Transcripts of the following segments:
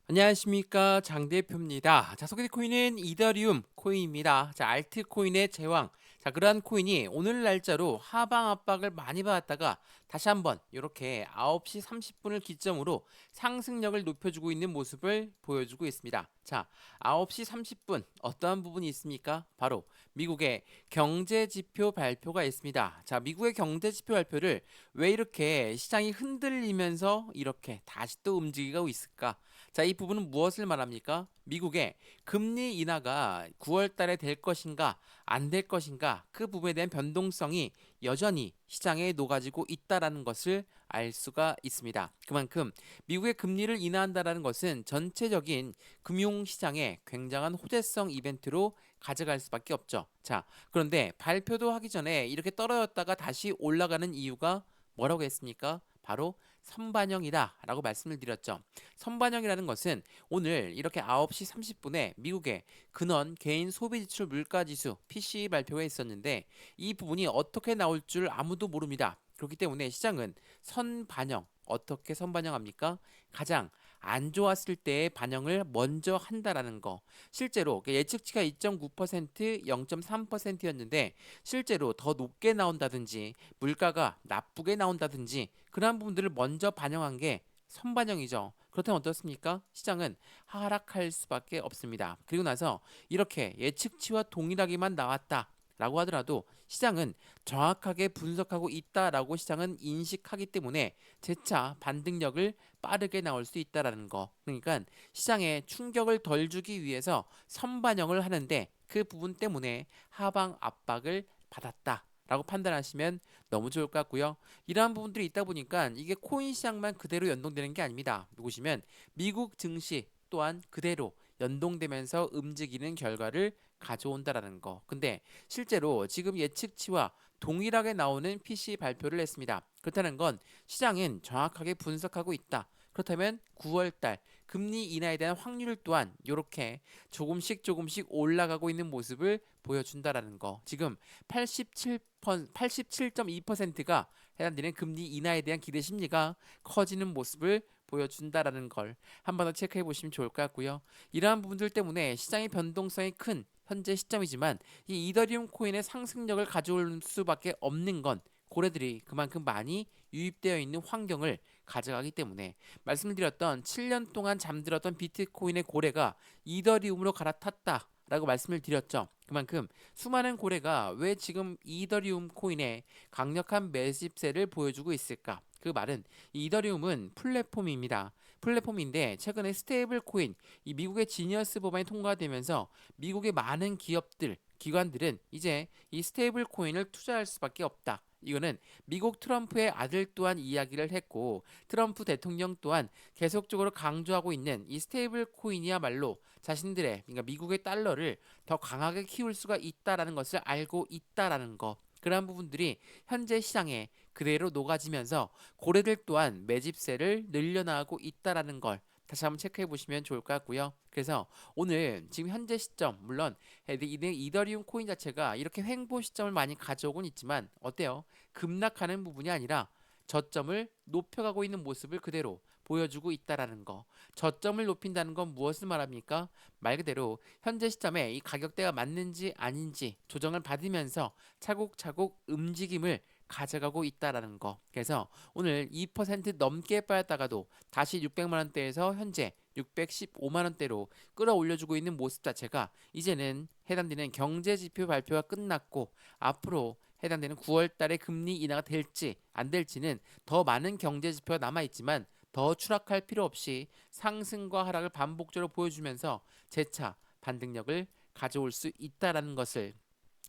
안녕하십니까 장 대표입니다. 자, 소개될 코인은 이더리움 코인입니다. 자, 알트코인의 제왕. 자, 그러한 코인이 오늘 날짜로 하방 압박을 많이 받았다가 다시 한번 이렇게 9시 30분을 기점으로 상승력을 높여주고 있는 모습을 보여주고 있습니다. 자, 9시 30분 어떠한 부분이 있습니까? 바로 미국의 경제 지표 발표가 있습니다. 자, 미국의 경제 지표 발표를 왜 이렇게 시장이 흔들리면서 이렇게 다시 또 움직이고 있을까? 자, 이 부분은 무엇을 말합니까? 미국의 금리 인하가 9월 달에 될 것인가, 안 될 것인가, 그 부분에 대한 변동성이 여전히 시장에 녹아지고 있다라는 것을 알 수가 있습니다. 그만큼 미국의 금리를 인하한다라는 것은 전체적인 금융시장에 굉장한 호재성 이벤트로 가져갈 수밖에 없죠. 자, 그런데 발표도 하기 전에 이렇게 떨어졌다가 다시 올라가는 이유가 뭐라고 했습니까? 바로 선반영이다라고 말씀을 드렸죠. 선반영이라는 것은 오늘 이렇게 9시 30분에 미국의 근원 개인 소비 지출 물가 지수 PCE 발표가 있었는데 이 부분이 어떻게 나올 줄 아무도 모릅니다. 그렇기 때문에 시장은 선반영 어떻게 선반영합니까? 가장 안 좋았을 때의 반영을 먼저 한다라는 거. 실제로 예측치가 2.9%, 0.3%였는데 실제로 더 높게 나온다든지 물가가 나쁘게 나온다든지 그러한 부분들을 먼저 반영한 게 선반영이죠. 그렇다면 어떻습니까? 시장은 하락할 수밖에 없습니다. 그리고 나서 이렇게 예측치와 동일하게만 나왔다라고 하더라도 시장은 정확하게 분석하고 있다라고 시장은 인식하기 때문에 재차 반등력을 빠르게 나올 수 있다라는 거. 그러니까 시장에 충격을 덜 주기 위해서 선반영을 하는데 그 부분 때문에 하방 압박을 받았다. 라고 판단하시면 너무 좋을 것 같고요. 이러한 부분들이 있다 보니까 이게 코인 시장만 그대로 연동되는 게 아닙니다. 보시면 미국 증시 또한 그대로 연동되면서 움직이는 결과를 가져온다라는 거. 근데 실제로 지금 예측치와 동일하게 나오는 PC 발표를 했습니다. 그렇다는 건 시장은 정확하게 분석하고 있다. 그렇다면 9월 달 금리 인하에 대한 확률 또한 이렇게 조금씩 올라가고 있는 모습을 보여준다라는 거. 지금 87.2%가 해당되는 금리 인하에 대한 기대 심리가 커지는 모습을 보여준다라는 걸 한 번 더 체크해 보시면 좋을 것 같고요. 이러한 부분들 때문에 시장의 변동성이 큰 현재 시점이지만 이 이더리움 코인의 상승력을 가져올 수밖에 없는 건 고래들이 그만큼 많이 유입되어 있는 환경을 가져가기 때문에 말씀드렸던 7년 동안 잠들었던 비트코인의 고래가 이더리움으로 갈아탔다. 라고 말씀을 드렸죠. 그만큼 수많은 고래가 왜 지금 이더리움 코인에 강력한 매집세를 보여주고 있을까? 그 말은 이더리움은 플랫폼입니다. 플랫폼인데 최근에 스테이블 코인, 이 미국의 지니어스 법안이 통과되면서 미국의 많은 기업들, 기관들은 이제 이 스테이블 코인을 투자할 수밖에 없다. 이거는 미국 트럼프의 아들 또한 이야기를 했고 트럼프 대통령 또한 계속적으로 강조하고 있는 이 스테이블 코인이야말로 자신들의 그러니까 미국의 달러를 더 강하게 키울 수가 있다라는 것을 알고 있다라는 거. 그러한 부분들이 현재 시장에 그대로 녹아지면서 고래들 또한 매집세를 늘려나가고 있다라는 걸 다시 한번 체크해 보시면 좋을 것 같고요. 그래서 오늘 지금 현재 시점 물론 이더리움 코인 자체가 이렇게 횡보 시점을 많이 가져오곤 있지만 어때요? 급락하는 부분이 아니라 저점을 높여가고 있는 모습을 그대로 보여주고 있다라는 거. 저점을 높인다는 건 무엇을 말합니까? 말 그대로 현재 시점에 이 가격대가 맞는지 아닌지 조정을 받으면서 차곡차곡 움직임을 가져가고 있다라는 거. 그래서 오늘 2% 넘게 빠졌다가도 다시 600만 원대에서 현재 615만 원대로 끌어올려주고 있는 모습 자체가 이제는 해당되는 경제 지표 발표가 끝났고 앞으로 해당되는 9월 달에 금리 인하가 될지 안 될지는 더 많은 경제 지표가 남아 있지만 더 추락할 필요 없이 상승과 하락을 반복적으로 보여주면서 재차 반등력을 가져올 수 있다라는 것을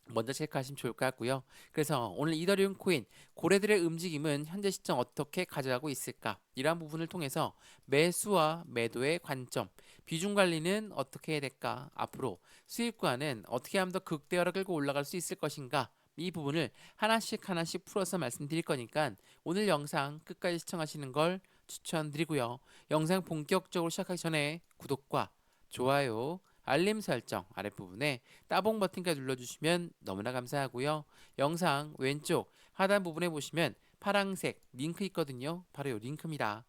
먼저 체크하시면 좋을 것 같고요. 그래서 오늘 이더리움 코인 고래들의 움직임은 현재 시점 어떻게 가져가고 있을까? 이러한 부분을 통해서 매수와 매도의 관점, 비중 관리는 어떻게 해야 될까? 앞으로 수익과는 어떻게 하면 더 극대화를 끌고 올라갈 수 있을 것인가? 이 부분을 하나씩 풀어서 말씀드릴 거니까 오늘 영상 끝까지 시청하시는 걸 추천드리고요. 영상 본격적으로 시작하기 전에 구독과 좋아요, 알림 설정 아랫부분에 따봉 버튼까지 눌러주시면 너무나 감사하고요. 영상 왼쪽 하단 부분에 보시면 파란색 링크 있거든요. 바로 이 링크입니다.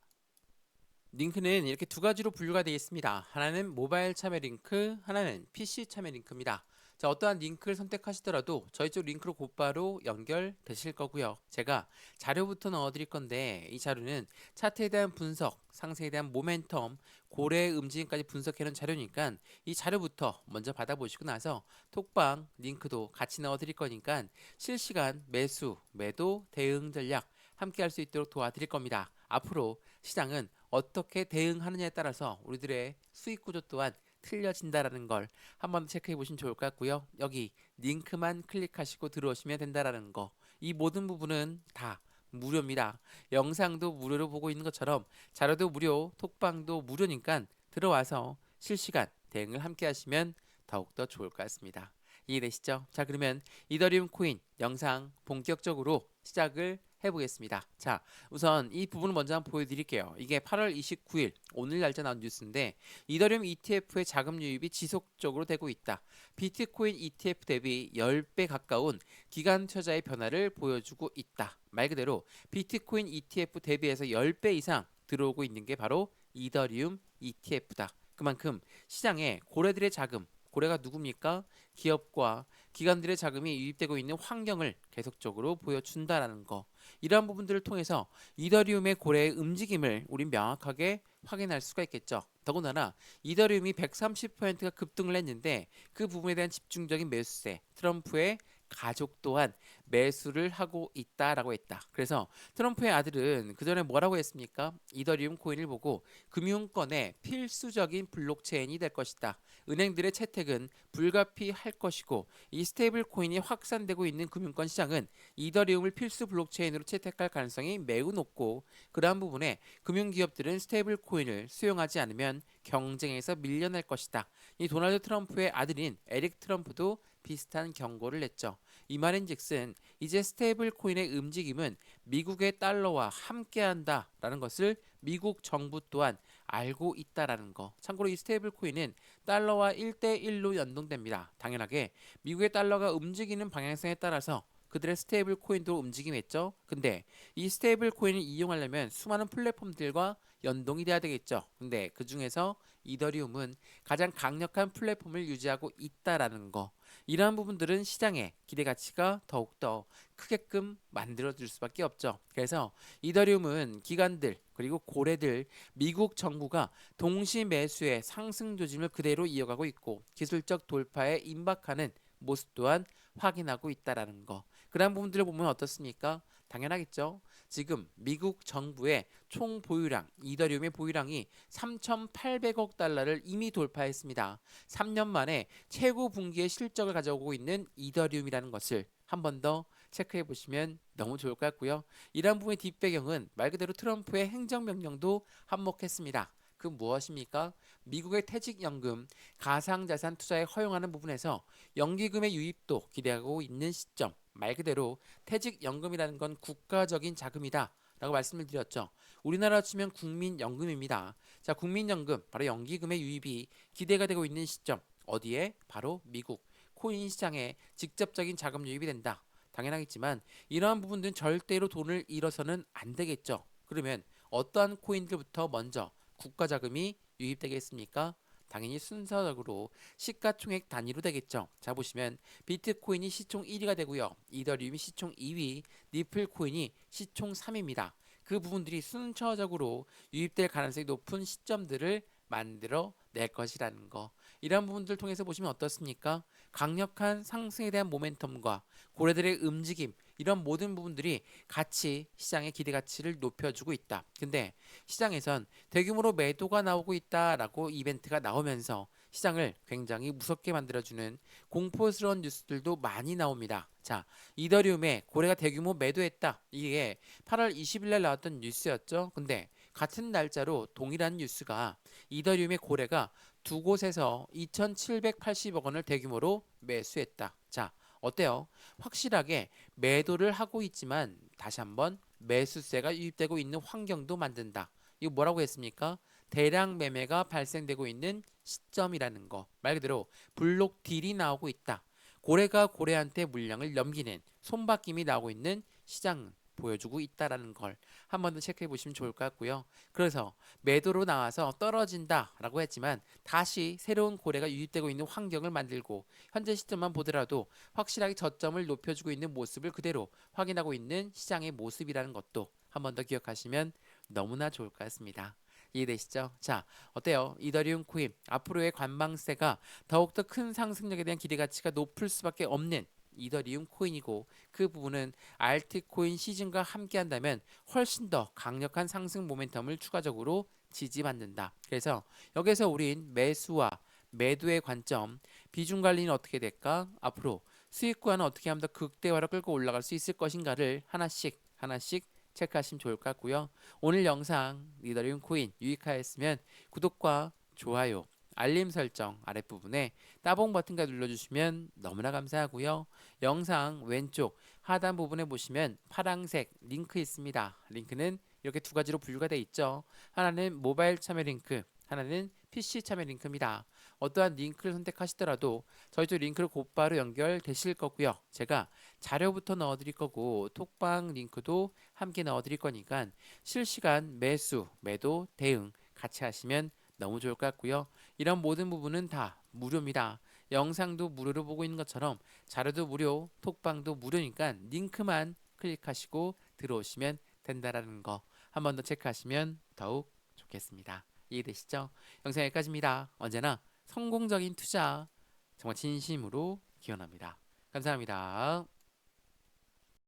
링크는 이렇게 두 가지로 분류가 되어 있습니다. 하나는 모바일 참여 링크, 하나는 PC 참여 링크입니다. 자, 어떠한 링크를 선택하시더라도 저희 쪽 링크로 곧바로 연결되실 거고요. 제가 자료부터 넣어드릴 건데 이 자료는 차트에 대한 분석, 상승에 대한 모멘텀, 고래의 움직임까지 분석해놓은 자료니까 이 자료부터 먼저 받아보시고 나서 톡방 링크도 같이 넣어드릴 거니까 실시간 매수, 매도, 대응 전략 함께 할 수 있도록 도와드릴 겁니다. 앞으로 시장은 어떻게 대응하느냐에 따라서 우리들의 수익 구조 또한 틀려진다라는 걸 한번 체크해 보시면 좋을 것 같고요. 여기 링크만 클릭하시고 들어오시면 된다라는 거. 이 모든 부분은 다 무료입니다. 영상도 무료로 보고 있는 것처럼 자료도 무료, 톡방도 무료니까 들어와서 실시간 대응을 함께 하시면 더욱더 좋을 것 같습니다. 이해되시죠? 자, 그러면 이더리움 코인 영상 본격적으로 시작을 해보겠습니다. 자, 우선 이 부분을 먼저 한번 보여드릴게요. 이게 8월 29일 오늘 날짜 나온 뉴스인데 이더리움 ETF의 자금 유입이 지속적으로 되고 있다. 비트코인 ETF 대비 10배 가까운 기간 투자의 변화를 보여주고 있다. 말 그대로 비트코인 ETF 대비해서 10배 이상 들어오고 있는 게 바로 이더리움 ETF다. 그만큼 시장에 고래들의 자금, 고래가 누굽니까? 기업과 기관들의 자금이 유입되고 있는 환경을 계속적으로 보여준다라는 거. 이러한 부분들을 통해서 이더리움의 고래의 움직임을 우린 명확하게 확인할 수가 있겠죠. 더군다나 이더리움이 130%가 급등을 했는데 그 부분에 대한 집중적인 매수세, 트럼프의 가족 또한 매수를 하고 있다라고 했다. 그래서 트럼프의 아들은 그 전에 뭐라고 했습니까? 이더리움 코인을 보고 금융권의 필수적인 블록체인이 될 것이다. 은행들의 채택은 불가피할 것이고 이 스테이블 코인이 확산되고 있는 금융권 시장은 이더리움을 필수 블록체인으로 채택할 가능성이 매우 높고 그러한 부분에 금융기업들은 스테이블 코인을 수용하지 않으면 경쟁에서 밀려날 것이다. 이 도널드 트럼프의 아들인 에릭 트럼프도 비슷한 경고를 냈죠. 이 말인즉슨 이제 스테이블 코인의 움직임은 미국의 달러와 함께한다라는 것을 미국 정부 또한 알고 있다라는 거. 참고로 이 스테이블 코인은 달러와 1대1로 연동됩니다. 당연하게 미국의 달러가 움직이는 방향성에 따라서 그들의 스테이블 코인도 움직임했죠. 근데 이 스테이블 코인을 이용하려면 수많은 플랫폼들과 연동이 돼야 되겠죠. 근데 그 중에서 이더리움은 가장 강력한 플랫폼을 유지하고 있다라는 거. 이러한 부분들은 시장의 기대 가치가 더욱더 크게끔 만들어 줄 수밖에 없죠. 그래서 이더리움은 기관들 그리고 고래들 미국 정부가 동시 매수의 상승 조짐을 그대로 이어가고 있고 기술적 돌파에 임박하는 모습 또한 확인하고 있다라는 거. 그런 부분들을 보면 어떻습니까? 당연하겠죠. 지금 미국 정부의 총 보유량, 이더리움의 보유량이 3,800억 달러를 이미 돌파했습니다. 3년 만에 최고 분기의 실적을 가져오고 있는 이더리움이라는 것을 한 번 더 체크해 보시면 너무 좋을 것 같고요. 이러한 부분의 뒷배경은 말 그대로 트럼프의 행정명령도 한몫했습니다. 그 무엇입니까? 미국의 퇴직연금, 가상자산 투자에 허용하는 부분에서 연기금의 유입도 기대하고 있는 시점. 말 그대로 퇴직연금이라는 건 국가적인 자금이다. 라고 말씀을 드렸죠. 우리나라 치면 국민연금입니다. 자, 국민연금, 바로 연기금의 유입이 기대가 되고 있는 시점. 어디에? 바로 미국. 코인 시장에 직접적인 자금 유입이 된다. 당연하겠지만 이러한 부분들은 절대로 돈을 잃어서는 안 되겠죠. 그러면 어떠한 코인들부터 먼저 국가 자금이 유입되겠습니까? 당연히 순서적으로 시가총액 단위로 되겠죠. 자, 보시면 비트코인이 시총 1위가 되고요. 이더리움이 시총 2위, 니플 코인이 시총 3위입니다. 그 부분들이 순서적으로 유입될 가능성이 높은 시점들을 만들어 낼 것이라는 거. 이런 부분들 통해서 보시면 어떻습니까? 강력한 상승에 대한 모멘텀과 고래들의 움직임, 이런 모든 부분들이 같이 시장의 기대 가치를 높여주고 있다. 근데 시장에선 대규모로 매도가 나오고 있다라고 이벤트가 나오면서 시장을 굉장히 무섭게 만들어주는 공포스러운 뉴스들도 많이 나옵니다. 자, 이더리움에 고래가 대규모 매도했다. 이게 8월 20일 날 나왔던 뉴스였죠. 근데 같은 날짜로 동일한 뉴스가 이더리움의 고래가 두 곳에서 2,780억 원을 대규모로 매수했다. 자, 어때요? 확실하게 매도를 하고 있지만 다시 한번 매수세가 유입되고 있는 환경도 만든다. 이거 뭐라고 했습니까? 대량 매매가 발생되고 있는 시점이라는 거. 말 그대로 블록 딜이 나오고 있다. 고래가 고래한테 물량을 넘기는 손바뀜이 나오고 있는 시장 보여주고 있다라는 걸 한 번 더 체크해 보시면 좋을 것 같고요. 그래서 매도로 나와서 떨어진다라고 했지만 다시 새로운 고래가 유입되고 있는 환경을 만들고 현재 시점만 보더라도 확실하게 저점을 높여주고 있는 모습을 그대로 확인하고 있는 시장의 모습이라는 것도 한 번 더 기억하시면 너무나 좋을 것 같습니다. 이해되시죠? 자, 어때요? 이더리움 코인 앞으로의 관망세가 더욱더 큰 상승력에 대한 기대 가치가 높을 수밖에 없는 이더리움 코인이고 그 부분은 알트코인 시즌과 함께 한다면 훨씬 더 강력한 상승 모멘텀을 추가적으로 지지받는다. 그래서 여기서 우린 매수와 매도의 관점, 비중 관리는 어떻게 될까? 앞으로 수익 구간은 어떻게 하면 더 극대화로 끌고 올라갈 수 있을 것인가를 하나씩 하나씩 체크하시면 좋을 것 같고요. 오늘 영상 이더리움 코인 유익하였으면 구독과 좋아요, 알림 설정 아랫부분에 따봉 버튼까지 눌러주시면 너무나 감사하고요. 영상 왼쪽 하단 부분에 보시면 파란색 링크 있습니다. 링크는 이렇게 두 가지로 분류가 되어 있죠. 하나는 모바일 참여 링크, 하나는 PC 참여 링크입니다. 어떠한 링크를 선택하시더라도 저희도 링크를 곧바로 연결되실 거고요. 제가 자료부터 넣어드릴 거고 톡방 링크도 함께 넣어드릴 거니까 실시간 매수, 매도, 대응 같이 하시면 너무 좋을 것 같고요. 이런 모든 부분은 다 무료입니다. 영상도 무료로 보고 있는 것처럼 자료도 무료, 톡방도 무료니까 링크만 클릭하시고 들어오시면 된다라는 거 한 번 더 체크하시면 더욱 좋겠습니다. 이해되시죠? 영상 여기까지입니다. 언제나 성공적인 투자 정말 진심으로 기원합니다. 감사합니다.